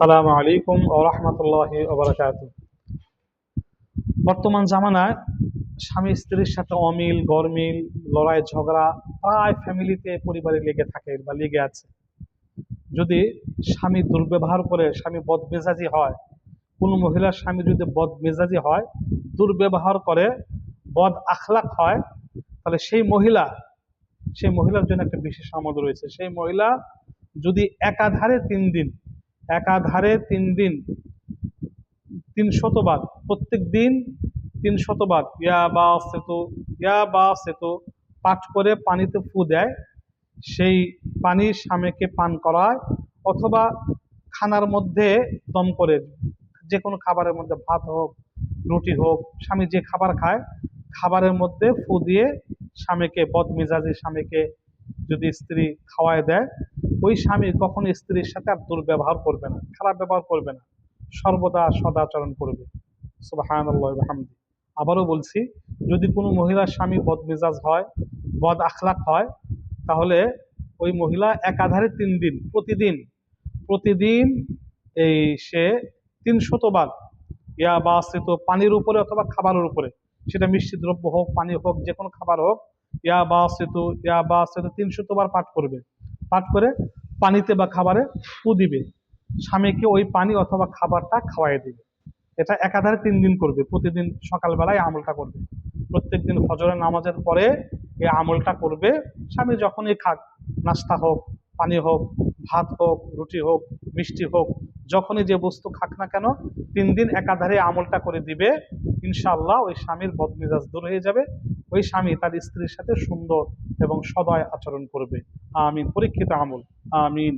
আসসালামু আলাইকুম ওয়া রাহমাতুল্লাহি ওয়া বারাকাতুহু। বর্তমান জামানায় স্বামী স্ত্রীর সাথে অমিল গরমিল, লড়াই ঝগড়া প্রায় ফ্যামিলিতে পরিবারে লেগে থাকে বা লেগে আছে। যদি স্বামী দুর্ব্যবহার করে, স্বামী বদমেজাজি হয়, কোনো মহিলার স্বামী যদি বদমেজাজি হয়, দুর্ব্যবহার করে, বদ আখলাক হয়, তাহলে সেই মহিলার জন্য একটা বিশেষ আমল রয়েছে। সেই মহিলা যদি একাধারে 3 দিন 300 বার, প্রত্যেক দিন 300 বার ইয়া বা সেতু পাঠ করে পানিতে ফু দেয়, সেই পানি স্বামীকে পান করায়, অথবা খানার মধ্যে দম করে, যে কোনো খাবারের মধ্যে, ভাত হোক রুটি হোক, স্বামী যে খাবার খায় খাবারের মধ্যে ফু দিয়ে স্বামীকে যদি স্ত্রী খাওয়ায় দেয়, ওই স্বামী কখনো স্ত্রীর সাথে আর দুর্ব্যবহার করবে না, খারাপ ব্যবহার করবে না, সর্বদা সদাচরণ করবে। সুবহানাল্লাহি ওয়া বিহামদিহি। আবারও বলছি, যদি কোনো মহিলার স্বামী বদমেজাজ হয়, বদ আখলাক হয়, তাহলে ওই মহিলা একাধারে 3 দিন, প্রতিদিন এই সে 300 বার বা সেতু পানির উপরে অথবা খাবারের উপরে, সেটা মিষ্টি দ্রব্য হোক, পানি হোক, যে কোনো খাবার হোক, ইয়া বা সেতু 300 বার পাঠ করবে। পাঠ করে পানিতে বা খাবারে ফু দিবে, স্বামীকে ওই পানি অথবা খাবারটা খাওয়াই দিবে। এটা একাধারে 3 দিন করবে, প্রতিদিন সকালবেলায় আমলটা করবে, প্রত্যেকদিন ফজরের নামাজের পরে এই আমলটা করবে। স্বামী যখনই খাক, নাস্তা হোক, পানি হোক, ভাত হোক, রুটি হোক, মিষ্টি হোক, যখনই যে বস্তু খাক না কেন, 3 দিন একাধারে আমলটা করে দিবে। ইনশাআল্লাহ ওই স্বামীর বদমেজাজ দূর হয়ে যাবে, ওই স্বামী তার স্ত্রীর সাথে সুন্দর এবং সদয় আচরণ করবে। আমিন। পরীক্ষিত আমল। আমিন।